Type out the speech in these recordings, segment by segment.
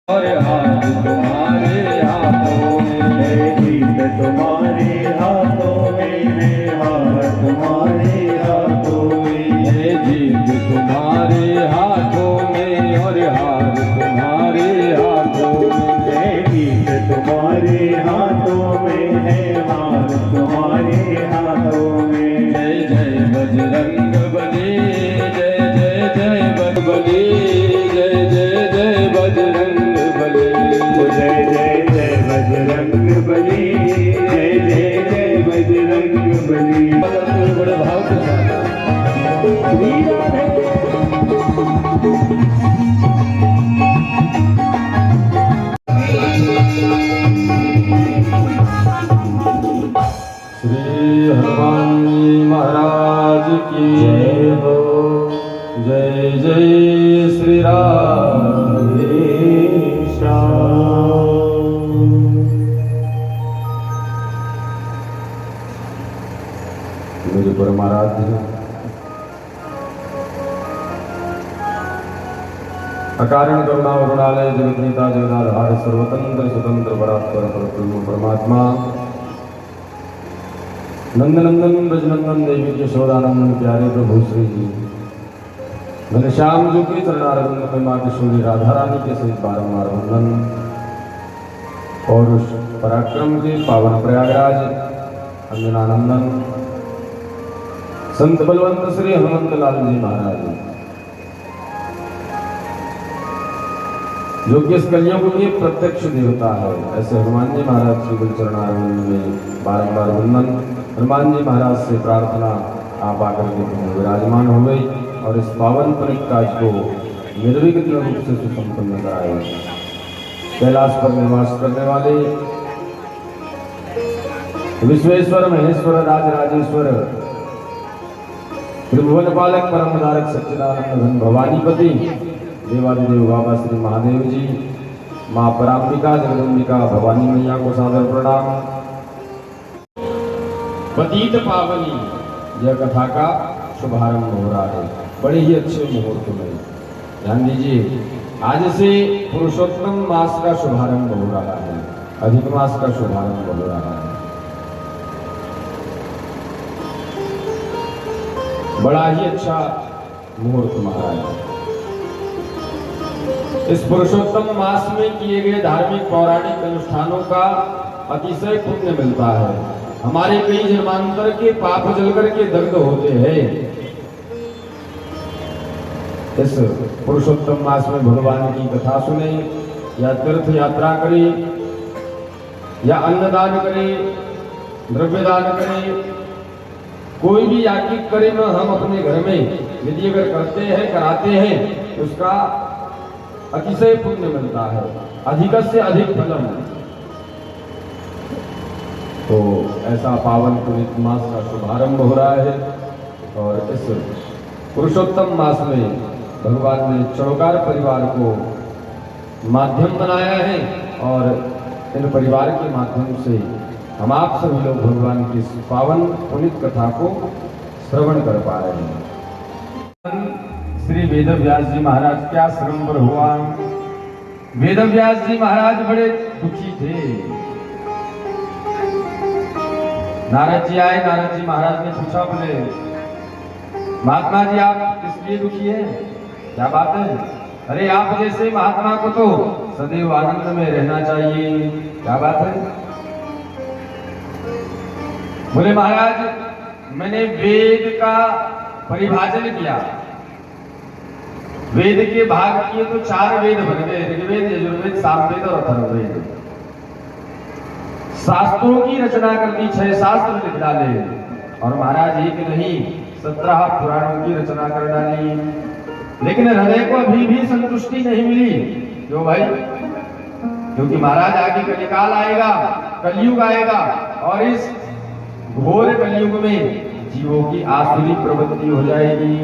और हाथ तुम्हारे हाथों में है, जीत तुम्हारे हाथों में है, हाथ तुम्हारे हाथों में है, जीत तुम्हारे हाथों में और हाथ तुम्हारे हाथों में है, जीत तुम्हारे हाथों में है, हाथ तुम्हारे हाथों में। जय जय बजरंग बली, जय जय जय बजरंग, जय जय जय बजरंग जय जय जय बजरंग बली, जय जय जय बजरंग बली। बड़े भाव के साथ श्री हनुमान जी महाराज की जय हो। जय जय श्री राम मेरे परमाराध्य अकारण करुणा वरुणालय जगन्नीता जगदाधार सर्वतंत्र स्वतंत्र परात्पर परब्रह्म परमात्मा नंदनंदन ब्रजनंदन देवी के यशोदानंदन प्यारे प्रभु श्री जी घनश्याम जो की चरणारविंद में माँ किशोरी राधा रानी के सहित बारंबार वंदन। और उस पराक्रम के पावन प्रयागराज अंजनानंदन संत बलवंत श्री हनुमंत लाल जी महाराज जो कि इस कलियुग के प्रत्यक्ष देवता है, ऐसे हनुमान जी महाराज श्री चरणारविंद में बारंबार वंदन। हनुमान जी महाराज से प्रार्थना आप आकर के विराजमान हो गई और इस पावन परिकाज को निर्विघ्न रूप से सुसंपन्न कराए। कैलाश पर निवास करने वाले विश्वेश्वर महेश्वर राज राजेश्वर त्रिभुवन पालक परम धारक सच्चिदानंद घन भवानीपति देवादिदेव बाबा श्री महादेव जी, माँ पराम्बिका जगदम्बिका भवानी मैया को सादर प्रणाम। पतित पावनी यह कथा का शुभारंभ हो रहा है बड़े ही अच्छे मुहूर्त में। ध्यान दीजिए, आज से पुरुषोत्तम मास का शुभारंभ हो रहा है, अधिक मास का शुभारंभ हो रहा है। बड़ा ही अच्छा मुहूर्त महाराज। इस पुरुषोत्तम मास में किए गए धार्मिक पौराणिक अनुष्ठानों का अतिशय पुण्य मिलता है। हमारे कई जन्मांतर के पाप जल करके दग्ध होते हैं। इस पुरुषोत्तम मास में भगवान की कथा सुने या तीर्थ यात्रा करें या अन्नदान करें, द्रव्यदान करें, कोई भी याज्ञिक करे न हम अपने घर में यदि अगर करते हैं कराते हैं उसका अतिशय पुण्य मिलता है, अधिक से अधिक फलम। तो ऐसा पावन पुनीत मास का शुभारंभ हो रहा है और इस पुरुषोत्तम मास में भगवान ने चौकार परिवार को माध्यम बनाया है और इन परिवार के माध्यम से हम आप सभी लोग भगवान की पावन पुनीत कथा को श्रवण कर पा रहे हैं। श्री वेद व्यास जी महाराज क्या श्रम पर हुआ। वेद व्यास जी महाराज बड़े दुखी थे। नारद जी आए, नारद जी महाराज ने पूछा, बोले महात्मा जी आप किस लिए दुखी है, क्या बात है। अरे आप जैसे महात्मा को तो सदैव आनंद में रहना चाहिए, क्या बात है। बोले महाराज मैंने वेद का परिभाषण किया, वेद के भाग किए तो 4 वेद बन गए, ऋग्वेद यजुर्वेद सामवेद और अथर्ववेद। शास्त्रों की रचना कर दी, 6 शास्त्र लिख डाले और महाराज एक नहीं 17 पुराणों की रचना कर डाली। लेकिन हृदय को अभी भी संतुष्टि नहीं मिली। क्यों भाई? क्योंकि महाराज आगे कलिकाल आएगा, कलयुग आएगा और इस घोर कलयुग में जीवों की आसुरी प्रवृत्ति हो जाएगी,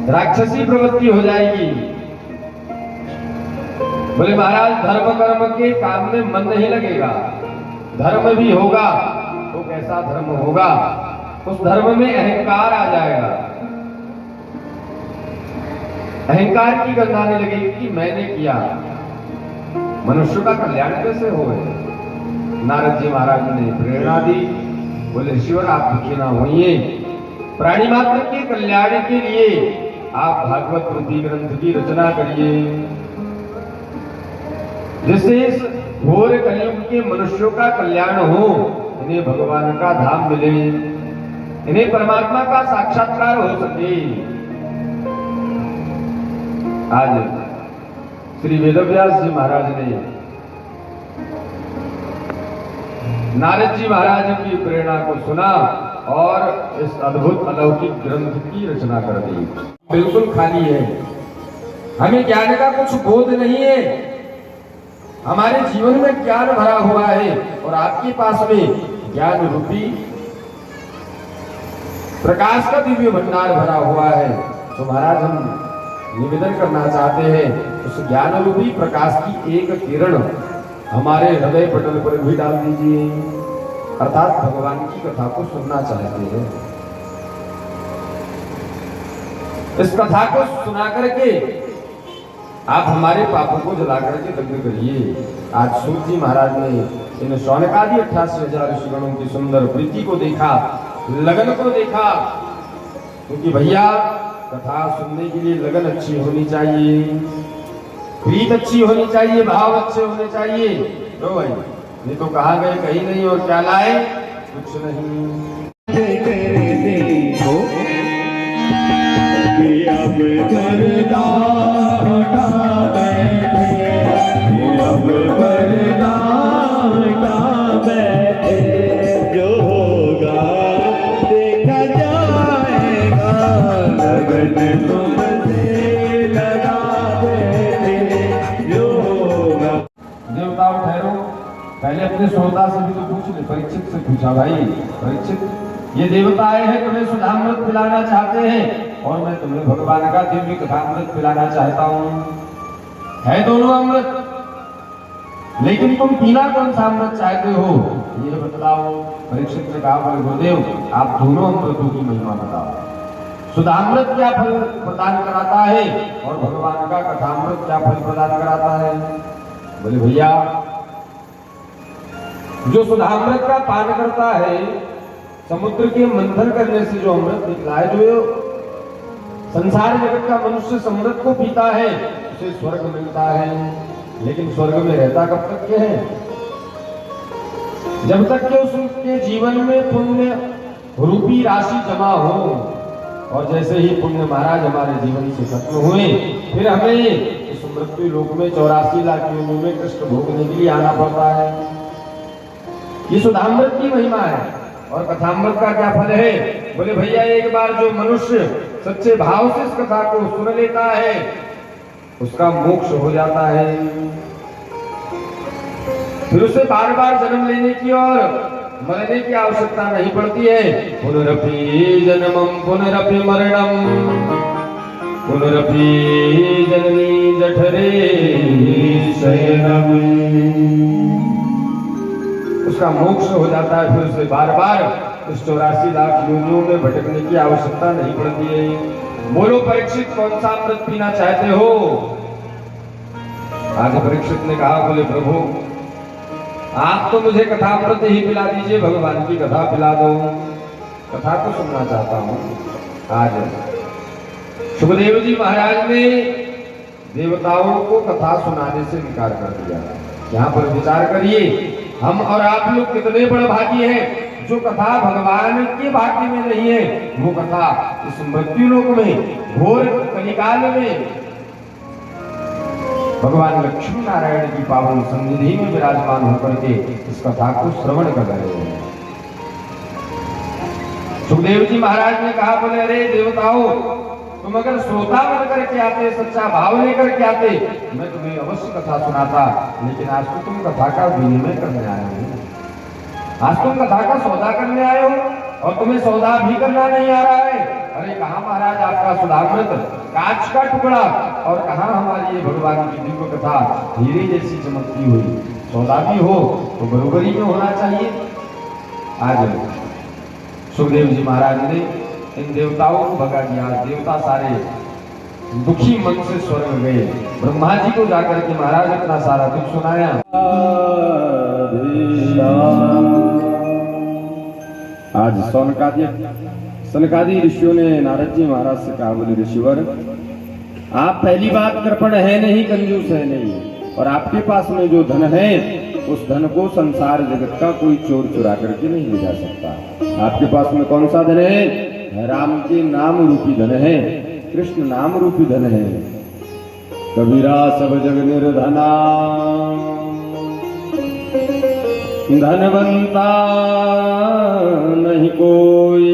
राक्षसी प्रवृत्ति हो जाएगी। बोले महाराज धर्म कर्म के काम में मन नहीं लगेगा, धर्म भी होगा तो कैसा धर्म होगा, उस धर्म में अहंकार आ जाएगा। अहंकार की गंध आने लगेगी कि मैंने किया, मनुष्य का कल्याण कैसे हो? नारद जी महाराज ने प्रेरणा दी, बोले ऋषिवर आप दुखी ना होइए, प्राणी मात्र के कल्याण के लिए आप भागवत वृद्धि ग्रंथ की रचना करिए, जिससे इस घोर कलयुग के मनुष्यों का कल्याण हो, इन्हें भगवान का धाम मिले, इन्हें परमात्मा का साक्षात्कार हो सके। आज श्री वेदव्यास जी महाराज ने नारद जी महाराज की प्रेरणा को सुना और इस अद्भुत अलौकिक ग्रंथ की रचना कर दी। बिल्कुल खाली है, हमें ज्ञान का कुछ बोध नहीं है, हमारे जीवन में ज्ञान भरा हुआ है और आपके पास में ज्ञान रूपी प्रकाश का दिव्य भंडार भरा हुआ है। तो महाराज हम निवेदन करना चाहते हैं, उस ज्ञान रूपी प्रकाश की एक किरण हमारे हृदय पटल पर भी डाल दीजिए, अर्थात भगवान की कथा को सुनना चाहते हैं। इस कथा को सुना करके आप हमारे पापों को जला करके दग्ध करिए। आज सूत जी महाराज ने इन शौनकादि 88,000 ऋषिगणों की सुंदर प्रीति को देखा, लगन को देखा, क्योंकि भैया कथा सुनने के लिए लगन अच्छी होनी चाहिए, प्रीत अच्छी होनी चाहिए, भाव अच्छे होने चाहिए। तो भाई ये तो कहा गए कहीं नहीं और क्या लाए, कुछ नहीं। देखो कि अब पर्दा हटा बैठे, अब पर्दा हटा बैठे, जो होगा देखा जाएगा, लगन तुमसे लगा बैठे, जो होगा। देवताओं ठहरो, पहले अपने श्रोता से भी तो पूछ ले। परीक्षित से पूछा, भाई परीक्षित ये देवता आए हैं तुम्हें सुधामृत पिलाना चाहते हैं और मैं तुम्हें भगवान का दिव्य कथामृत पिलाना चाहता हूँ। है दोनों अमृत, लेकिन तुम पीना कौन सा अमृत चाहते हो ये बतलाओ। परीक्षित ने कहा, बोले गुरुदेव आप दोनों अमृतों की महिमा बताओ। सुधामृत क्या फल प्रदान कराता है और भगवान का कथामृत क्या फल प्रदान कराता है? बोले भैया जो सुधामृत का पान करता है, समुद्र के मंथन करने से जो अमृत निकला है, जो संसार जगत का मनुष्य समृत को पीता है उसे स्वर्ग मिलता है। लेकिन स्वर्ग में रहता कब तक के है? जब तक के उसके जीवन में पुण्य रूपी राशि जमा हो, और जैसे ही पुण्य महाराज हमारे जीवन से खत्म हुए, फिर हमें इस मृत्यु लोक में 84 लाख योनियों में कष्ट भोगने के लिए आना पड़ता है। ये सुधामृत की महिमा है। और कथामृत का क्या फल है? बोले भैया एक बार जो मनुष्य सच्चे भाव से इस कथा को सुन लेता है उसका मोक्ष हो जाता है, फिर उसे बार बार जन्म लेने की और मरने की आवश्यकता नहीं पड़ती है। पुनरपि जन्मम पुनरपि मरणम पुनरपि जननी जठरे शयनम, उसका मोक्ष हो जाता है, फिर उसे बार बार इस 84 लाख योनियों में भटकने की आवश्यकता नहीं पड़ती है। बोलो परीक्षित कौन सा अमृत पीना चाहते हो? आज परीक्षित ने कहा, बोले प्रभु आप तो मुझे कथामृत ही पिला दीजिए, भगवान की कथा पिला दो, कथा को सुनना चाहता हूं। आज सुखदेव जी महाराज ने देवताओं को कथा सुनाने से इनकार कर दिया। यहाँ पर विचार करिए, हम और आप लोग कितने बड़े भागी हैं। जो कथा भगवान के भाग्य में नहीं है, वो कथा इस मृत्यु लोक में घोर कलिकाल में भगवान लक्ष्मी नारायण की पावन सन्निधि में विराजमान होकर के इस कथा को श्रवण कर रहे हैं। सुखदेव जी महाराज ने कहा, बोले अरे देवताओं तुम अगर श्रोता बन करके आते, सच्चा भाव लेकर के आते, मैं तुम्हें अवश्य कथा सुनाता, लेकिन आज तो तुम कथा का विनिमय करने आए हो, आज तुम कथा का सौदा करने आए हो और तुम्हें सौदा भी करना नहीं आ रहा है। अरे कहाँ महाराज आपका सुधामृत कांच का टुकड़ा और कहाँ हमारी ये भगवान की दिव्य कथा हीरे जैसी चमकती हुई। सौदा भी हो तो बरोबरी में होना चाहिए। आज सुखदेव जी महाराज ने इन देवताओं को भगा दिया। देवता सारे दुखी मन से स्वर्ग गए। ब्रह्मा जी को जाकर के महाराज अपना सारा दुख सुनाया। आज सनकादि ऋषियों ने नारद जी महाराज से कहा, बोले ऋषिवर, आप पहली बात कृपण है नहीं, कंजूस है नहीं, और आपके पास में जो धन है उस धन को संसार जगत का कोई चोर चुरा करके नहीं ले जा सकता। आपके पास में कौन सा धन है? राम के नाम रूपी धन है, कृष्ण नाम रूपी धन है। कबीरा सब जग निर्धना, धनवंता नहीं कोई,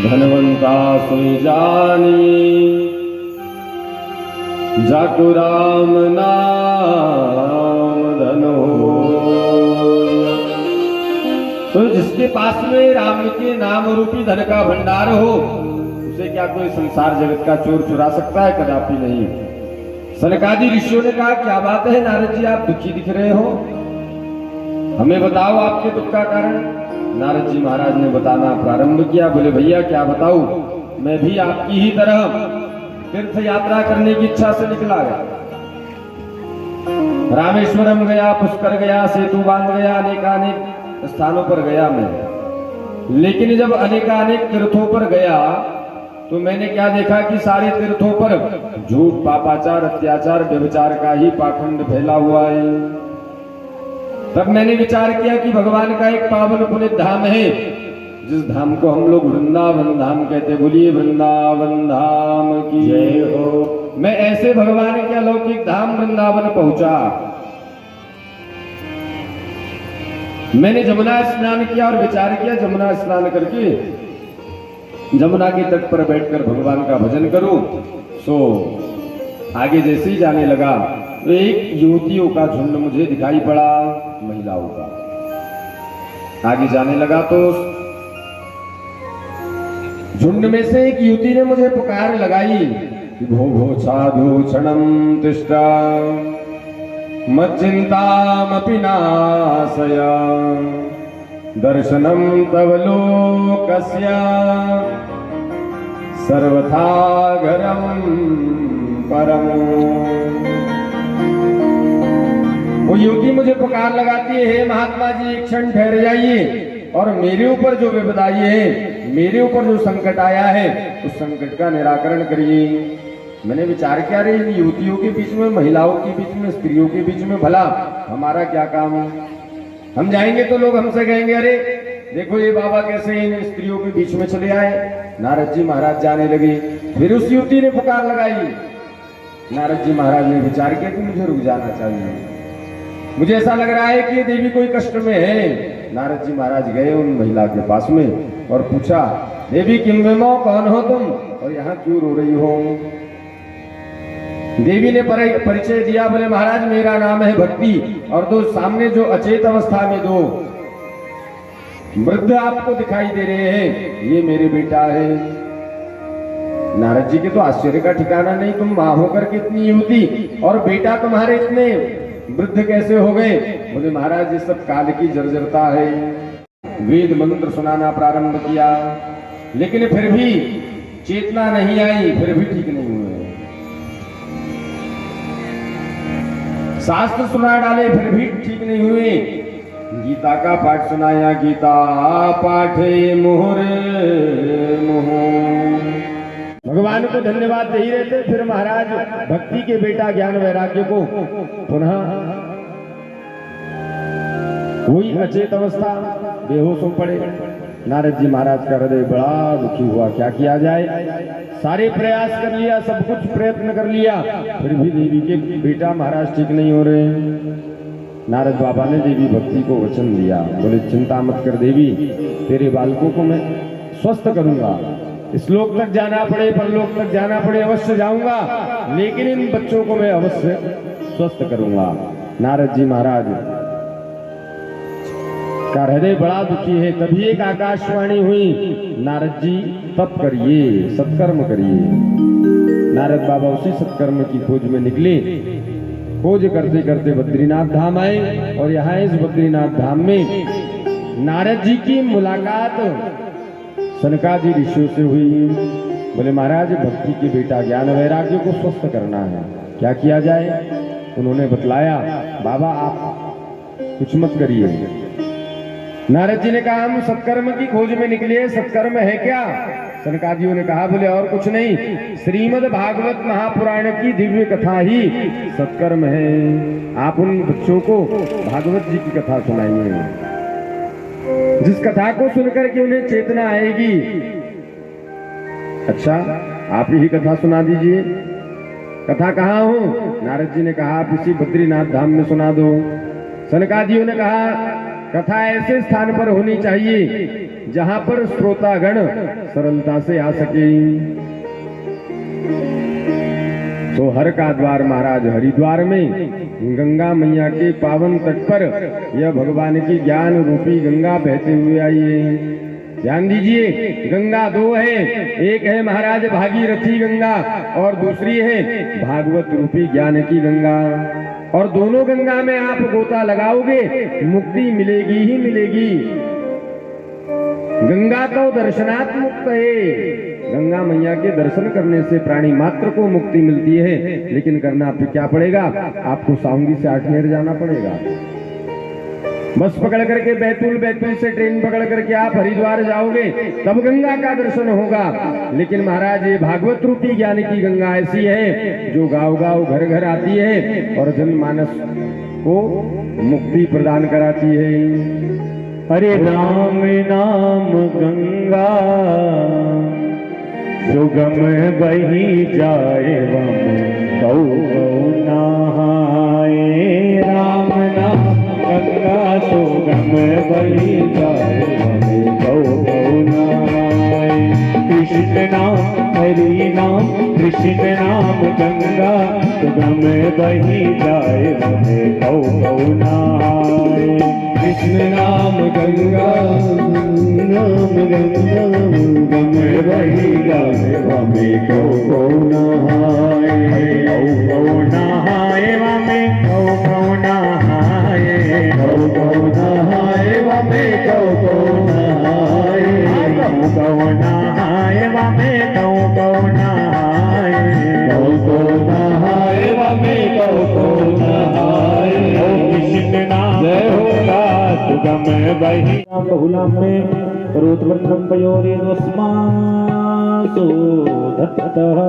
धनवंता सोई जानी, जाको राम नाम धन हो। तो जिसके पास में राम के नाम रूपी धन का भंडार हो, उसे क्या कोई संसार जगत का चोर चुरा सकता है? कदापि नहीं। सनकादि ऋषियों ने कहा, क्या बात है नारद जी, आप दुखी दिख रहे हो, हमें बताओ आपके दुख का कारण। नारद जी महाराज ने बताना प्रारंभ किया। बोले भैया क्या बताऊं, मैं भी आपकी ही तरह तीर्थ यात्रा करने की इच्छा से निकला गया। रामेश्वरम गया, पुष्कर गया, सेतु बांध गया, अनेकानेक स्थानों पर गया मैं। लेकिन जब अनेकानेक तीर्थों पर गया तो मैंने क्या देखा कि सारे तीर्थों पर झूठ, पापाचार, अत्याचार, व्यभिचार का ही पाखंड फैला हुआ है। तब मैंने विचार किया कि भगवान का एक पावन पुनित धाम है, जिस धाम को हम लोग वृंदावन धाम कहते। बोलिए वृंदावन धाम की जय हो। मैं ऐसे भगवान के अलौकिक धाम वृंदावन पहुंचा। मैंने जमुना स्नान किया और विचार किया, जमुना स्नान करके जमुना के तट पर बैठकर भगवान का भजन करूं। सो आगे जैसे ही जाने लगा तो एक युवतियों का झुंड मुझे दिखाई पड़ा, महिलाओं का। आगे जाने लगा तो झुंड में से एक युवती ने मुझे पुकार लगाई कि भो भो साधु क्षणम तिष्ठा मच्चिंतामपि नाशय दर्शनम तव लोकस्य सर्वथा घरम परम। वो युवती मुझे पुकार लगाती है, हे महात्मा जी एक क्षण ठहर जाइए और मेरे ऊपर जो विपदा आई है, मेरे ऊपर जो संकट आया है, उस संकट का निराकरण करिए। मैंने विचार किया, रे इन युवतियों के बीच में, महिलाओं के बीच में, स्त्रियों के बीच में भला हमारा क्या काम है? हम जाएंगे तो लोग हमसे कहेंगे, अरे देखो ये बाबा कैसे इन स्त्रियों के बीच में चले आए। नारद जी महाराज जाने लगे। फिर उस युवती ने पुकार लगाई। नारद जी महाराज ने विचार किया कि मुझे रुक जाना चाहिए, मुझे ऐसा लग रहा है कि देवी कोई कष्ट में है। नारद जी महाराज गए उन महिला के पास में और पूछा, देवी किम कौन हो तुम और यहाँ क्यों रो रही हो? देवी ने परिचय दिया। बोले महाराज मेरा नाम है भक्ति, और दो सामने जो अचेत अवस्था में दो वृद्ध आपको दिखाई दे रहे हैं, ये मेरे बेटा है। नारद जी के तो आश्चर्य का ठिकाना नहीं, तुम मां होकर के इतनी युवती और बेटा तुम्हारे इतने वृद्ध कैसे हो गए? बोले महाराज ये सब काल की जर्जरता है। वेद मंत्र सुनाना प्रारंभ किया, लेकिन फिर भी चेतना नहीं आई, फिर भी ठीक नहीं हुए। शास्त्र सुना डाले, फिर भी ठीक नहीं हुए। गीता का पाठ सुनाया, गीता पाठे मुहुर मुहुर। भगवान को धन्यवाद दे ही रहते। फिर महाराज भक्ति के बेटा ज्ञान वैराग्य को पुनः वही अचेत अवस्था, बेहोश हो पड़े। नारद जी महाराज का हृदय बड़ा दुखी हुआ, क्या किया जाए? सारे प्रयास कर लिया, सब कुछ प्रयत्न कर लिया, फिर भी देवी के बेटा महाराज ठीक नहीं हो रहे। नारद बाबा ने देवी भक्ति को वचन दिया। बोले चिंता मत कर देवी, तेरे बालकों को मैं स्वस्थ करूंगा। इस लोक तक जाना पड़े, परलोक तक जाना पड़े, अवश्य जाऊंगा, लेकिन इन बच्चों को मैं अवश्य स्वस्थ करूंगा। नारद जी महाराज का हृदय बड़ा दुखी है। तभी एक आकाशवाणी हुई, नारद जी तप करिए, सत्कर्म करिए। नारद बाबा उसी सत्कर्म की खोज में निकले। खोज करते करते बद्रीनाथ धाम आए, और यहाँ इस बद्रीनाथ धाम में नारद जी की मुलाकात सनकादि ऋषियों से हुई। बोले महाराज भक्ति के बेटा ज्ञान वैराग्य को स्वस्थ करना है, क्या किया जाए? उन्होंने बतलाया बाबा आप कुछ मत करिए। नारद जी ने कहा हम सत्कर्म की खोज में निकले, सत्कर्म है क्या? सनकादियों ने कहा बोले और कुछ नहीं, श्रीमद् भागवत महापुराण की दिव्य कथा ही सत्कर्म है। आप उन बच्चों को भागवत जी की कथा सुनाइए, जिस कथा को सुनकर के उन्हें चेतना आएगी। अच्छा आप ही कथा सुना दीजिए। कथा कहाँ हो? नारद जी ने कहा आप इसी बद्रीनाथ धाम में सुना दो। सनकादियों ने कहा कथा ऐसे स्थान पर होनी चाहिए जहां पर श्रोतागण सरलता से आ सके। तो हर का द्वार महाराज हरिद्वार में गंगा मैया के पावन तट पर यह भगवान की ज्ञान रूपी गंगा बहते हुए आई है। ध्यान दीजिए, गंगा दो है, एक है महाराज भागीरथी गंगा और दूसरी है भागवत रूपी ज्ञान की गंगा। और दोनों गंगा में आप गोता लगाओगे मुक्ति मिलेगी ही मिलेगी। गंगा तो दर्शनात् मुक्त है, गंगा मैया के दर्शन करने से प्राणी मात्र को मुक्ति मिलती है, लेकिन करना आपको क्या पड़ेगा? आपको साउंगी से आठनेर जाना पड़ेगा। बस पकड़ करके बैतूल, बैतूल से ट्रेन पकड़ करके आप हरिद्वार जाओगे तब गंगा का दर्शन होगा। लेकिन महाराज ये भागवत रूपी ज्ञान की गंगा ऐसी है जो गांव गांव घर घर आती है और जनमानस को मुक्ति प्रदान कराती है। हरे राम नाम गंगा सुगम बही जाए वम गौ गौ नहाए। राम नाम गंगा सुगम बही जाए वम गौ गौ नहाए। कृष्ण नाम हरि नाम कृष्ण नाम गंगा सुगम बही जाए वम गौ गौ नहाए। कृष्ण नाम गंगा नाम गंगा गम बही जाए वमे गौ गौ नहाए। गौ गौ नहाए वमे गौ गौ नहाए। गौ गौ नहाए वमे गौ गौ नहाए। गौ गौ नहाए वमे गौ गौ नहाए। गौ गौ नहाए वमे गौ गौ नहाए। कृष्ण नाम जय होगा सुगम बही बहुलाम में रोतवन्नम पयोरेदस्मासो दत्तः।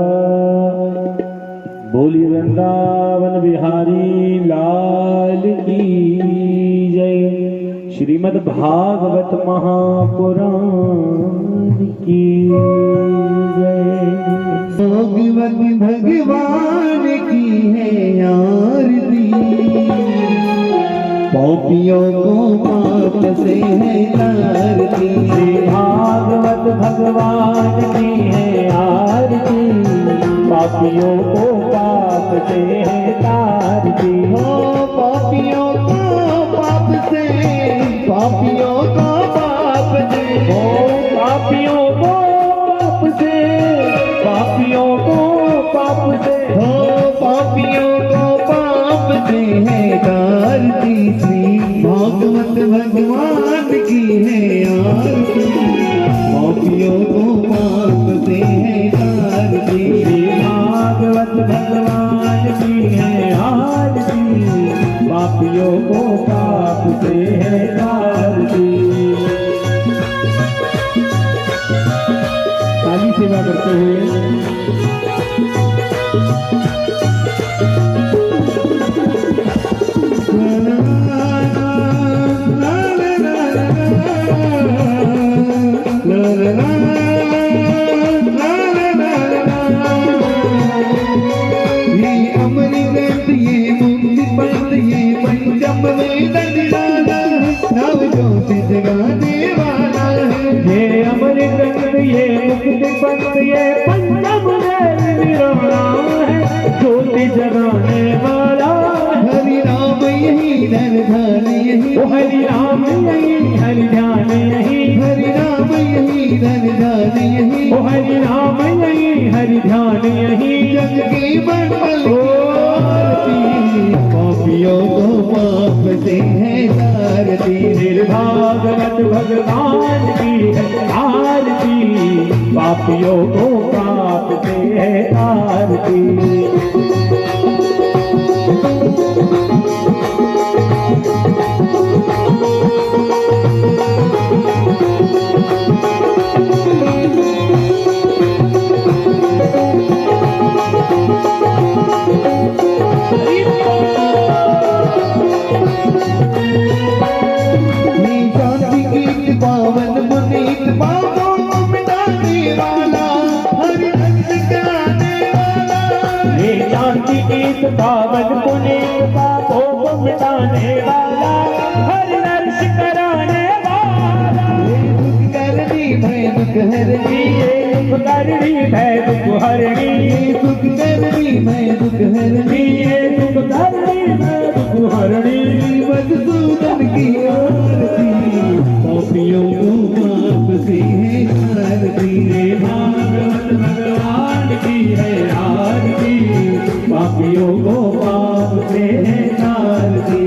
बोली वृंदावन बिहारी लाल की जय। श्रीमद् भागवत महापुराण की जय। भगवत भगवान की है आरती, पापियों को पाप से है तारती। भागवत भगवान की है आरती, पापियों को पाप से है तारती। हो पापियों को पाप से, पापियों को पाप से, हो पापियों को पाप से, पापियों को पाप से, हो पापियों को पाप से है तारती। श्री भागवत भगवान की है आरती, पापियों को पाप से है तारती। भागवत भगवान की है आरती, पापियों को पाप से है तारती। काली सेवा करते हुए ये अमर ग्रंथ ये मुक्ति पंथ ये पंचम वेद निराला है, ज्योति जगाने वाला हरि राम यही धन ध्यान यही, ओ हरि राम यही हरि ध्यान यही, हरि राम यही धन ध्यान यही, ओ हरि राम यही हरि ध्यान यही। जग की मंगल आरती, पापियों को पाप से है तारती। भागवत भगवान की है आरती, पापियों को पाप से है आरती। पावन पुनीत पापों को मिटाने वाला, हर रंग कराने वाला। ये शांति गीत पावन पुनीत पापों को मिटाने वाला, हर नर्श कराने वाला। दुख करनी भय दुख हरनी, ये दुख करनी भय दुख हरनी, दुख करनी भय दुख हरनी, ये दुख करनी भय दुख हरनी। मधुसूदन की आरती, पापियों को पाप से है आरती। भागवत भगवान की है आरती, पापियों को पाप से है आरती।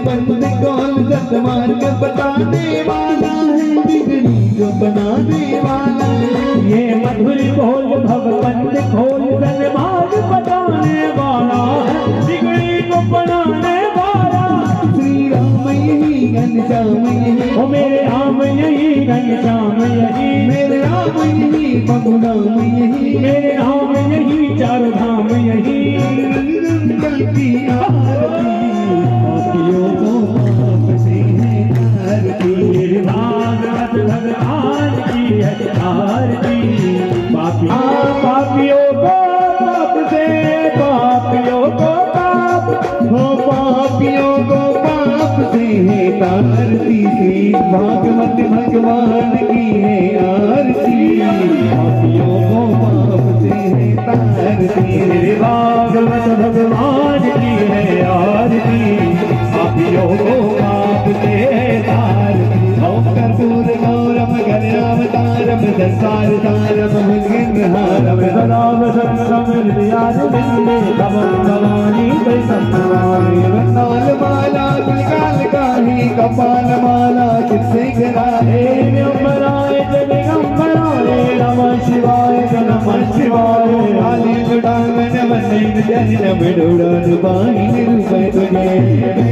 बंद कौन सतमार्ग बताने वाला है, बिगड़ी जो बनाने वाला। ये मधुर बोल भगवंत खोल सन्मार्ग बताने वाला है, बिगड़ी को बनाने वाला। श्री राम यही घनश्याम यही, ओ मेरे राम यही घनश्याम यही, मेरे राम यही बबुराम यही, मेरे राम यही चार धाम यही। रंगल की आरती, पापियों को पाप से है आरती। भागवत भगवान की है आरती, पापियों को पाप से, पापियों को पाप, हो पापियों को पाप से है आरती। श्री भागवत भगवान की है आरती, पापियों को पाप से है आरती। भागवत भगवान की है आरती, पापियों को पाप से है आरती। ओम कर्पूर गौरम गणावतारम संसार सारम भुजगेन्द्रहारम सदा वसंतम हृदयारविंदे भवं भवानी वैष्णवानि। वृंदाल माला त्रिकाल काही, कपाल माला चित्सेकराहे। दिगंबराय दिगंबराय नमः शिवाय नमः शिवाय। काली गुडांगन वंदे जन बिडुडन पानी रूपै तुझे।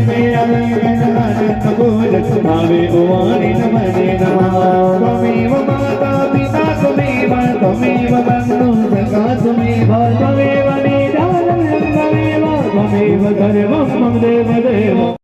मैं अगन आनंद बोलत भावे भवानी नमने नमः। त्वमेव माता पिता त्वमेव, त्वमेव बन्धु सखा त्वमेव, त्वमेव निधानं त्वमेव, त्वमेव सर्वं मम देव देव।